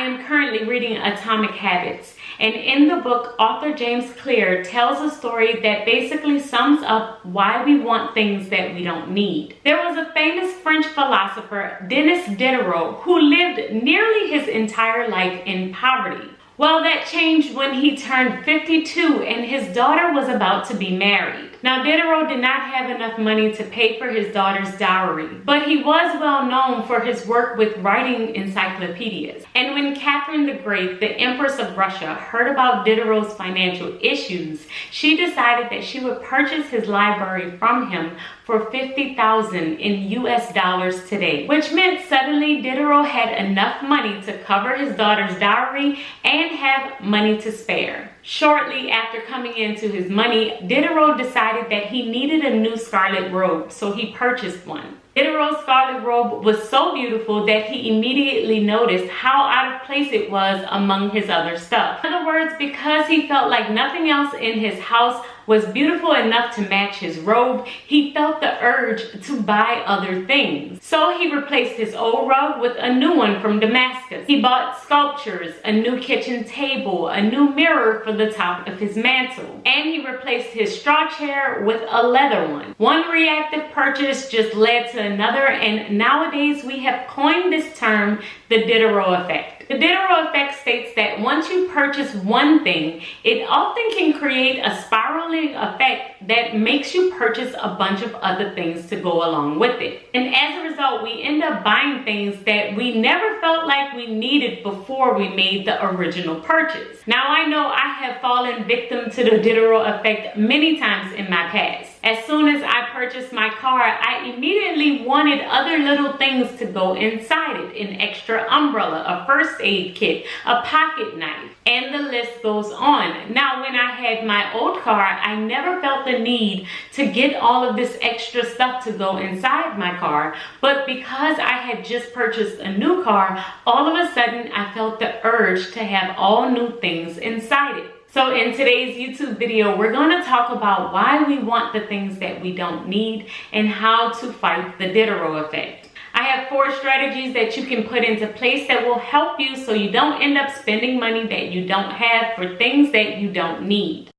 am currently reading Atomic Habits, and in the book, author James Clear tells a story that basically sums up why we want things that we don't need. There was a famous French philosopher, Denis Diderot, who lived nearly his entire life in poverty. Well, that changed when he turned 52 and his daughter was about to be married. Now, Diderot did not have enough money to pay for his daughter's dowry, but he was well known for his work with writing encyclopedias. And when Catherine the Great, the Empress of Russia, heard about Diderot's financial issues, she decided that she would purchase his library from him for $50,000 in US dollars today, which meant suddenly Diderot had enough money to cover his daughter's dowry and have money to spare. Shortly after coming into his money, Diderot decided that he needed a new scarlet robe, so he purchased one. Diderot's scarlet robe was so beautiful that he immediately noticed how out of place it was among his other stuff. In other words, because he felt like nothing else in his house was beautiful enough to match his robe, he felt the urge to buy other things. So he replaced his old rug with a new one from Damascus. He bought sculptures, a new kitchen table, a new mirror for the top of his mantle, and he replaced his straw chair with a leather one. One reactive purchase just led to another, and nowadays we have coined this term, the Diderot effect. The Diderot effect states that once you purchase one thing, it often can create a spiraling effect that makes you purchase a bunch of other things to go along with it. And as a result, we end up buying things that we never felt like we needed before we made the original purchase. Now, I know I have fallen victim to the Diderot effect many times in my past. As soon as I purchased my car, I immediately wanted other little things to go inside it. An extra umbrella, a first aid kit, a pocket knife, and the list goes on. Now, when I had my old car, I never felt the need to get all of this extra stuff to go inside my car. But because I had just purchased a new car, all of a sudden I felt the urge to have all new things inside it. So in today's YouTube video, we're going to talk about why we want the things that we don't need and how to fight the Diderot effect. I have 4 strategies that you can put into place that will help you so you don't end up spending money that you don't have for things that you don't need.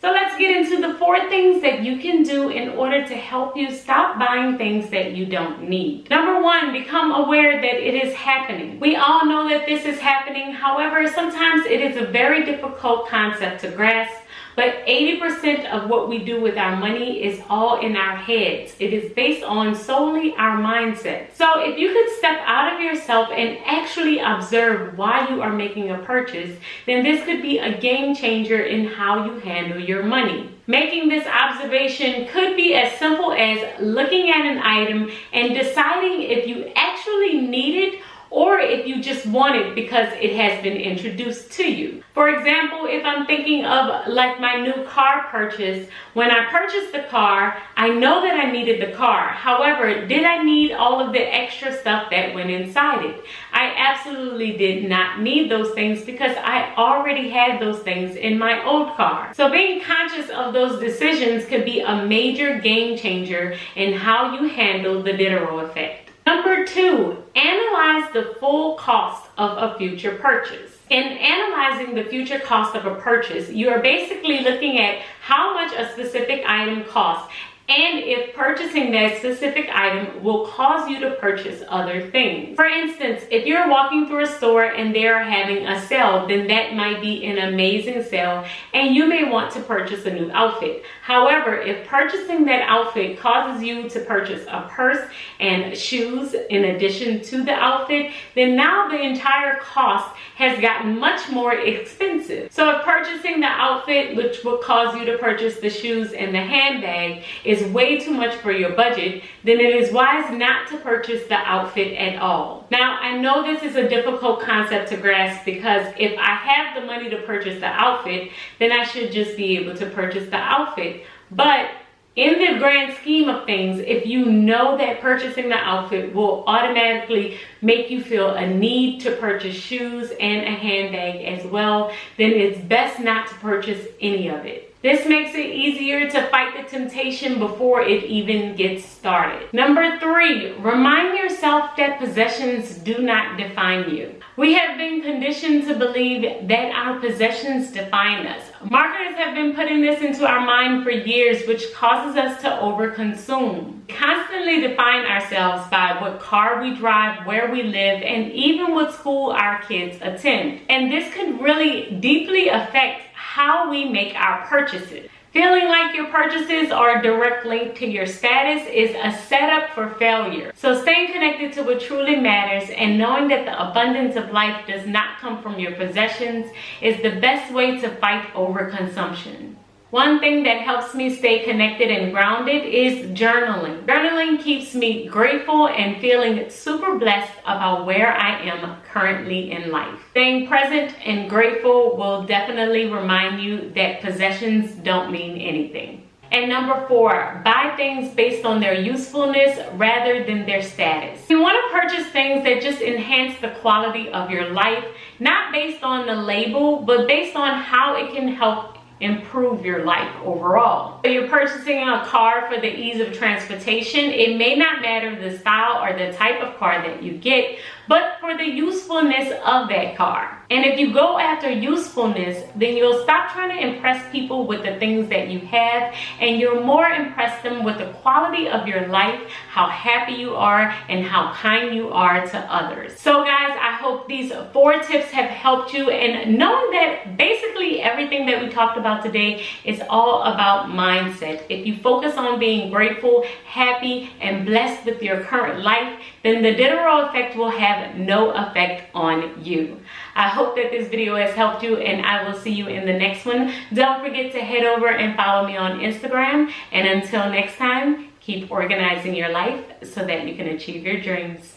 So let's get into the 4 things that you can do in order to help you stop buying things that you don't need. Number 1, become aware that it is happening. We all know that this is happening. However, sometimes it is a very difficult concept to grasp. But 80% of what we do with our money is all in our heads. It is based on solely our mindset. So if you could step out of yourself and actually observe why you are making a purchase, then this could be a game changer in how you handle your money. Making this observation could be as simple as looking at an item and deciding if you actually need it or if you just want it because it has been introduced to you. For example, if I'm thinking of like my new car purchase, when I purchased the car, I know that I needed the car. However, did I need all of the extra stuff that went inside it? I absolutely did not need those things because I already had those things in my old car. So being conscious of those decisions could be a major game changer in how you handle the Diderot effect. Number 2, analyze the full cost of a future purchase. In analyzing the future cost of a purchase, you are basically looking at how much a specific item costs and if purchasing that specific item will cause you to purchase other things. For instance, if you're walking through a store and they are having a sale, then that might be an amazing sale and you may want to purchase a new outfit. However, if purchasing that outfit causes you to purchase a purse and shoes in addition to the outfit, then now the entire cost has gotten much more expensive. So if purchasing the outfit, which will cause you to purchase the shoes and the handbag, is way too much for your budget, then it is wise not to purchase the outfit at all. Now, I know this is a difficult concept to grasp because if I have the money to purchase the outfit, then I should just be able to purchase the outfit. But in the grand scheme of things, if you know that purchasing the outfit will automatically make you feel a need to purchase shoes and a handbag as well, then it's best not to purchase any of it. This makes it easier to fight the temptation before it even gets started. Number 3, remind yourself that possessions do not define you. We have been conditioned to believe that our possessions define us. Marketers have been putting this into our mind for years, which causes us to overconsume. We constantly define ourselves by what car we drive, where we live, and even what school our kids attend. And this could really deeply affect how we make our purchases. Feeling like your purchases are a direct link to your status is a setup for failure. So staying connected to what truly matters and knowing that the abundance of life does not come from your possessions is the best way to fight overconsumption. One thing that helps me stay connected and grounded is journaling. Journaling keeps me grateful and feeling super blessed about where I am currently in life. Staying present and grateful will definitely remind you that possessions don't mean anything. And number 4, buy things based on their usefulness rather than their status. You want to purchase things that just enhance the quality of your life, not based on the label, but based on how it can help improve your life overall. So you're purchasing a car for the ease of transportation. It may not matter the style or the type of car that you get, but for the usefulness of that car. And if you go after usefulness, then you'll stop trying to impress people with the things that you have, and you'll more impress them with the quality of your life, how happy you are, and how kind you are to others. So guys, I hope these 4 tips have helped you, and knowing that basically everything that we talked about today is all about mindset. If you focus on being grateful, happy, and blessed with your current life, then the Diderot effect will have no effect on you. I hope that this video has helped you, and I will see you in the next one. Don't forget to head over and follow me on Instagram. And until next time, keep organizing your life so that you can achieve your dreams.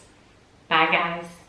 Bye guys.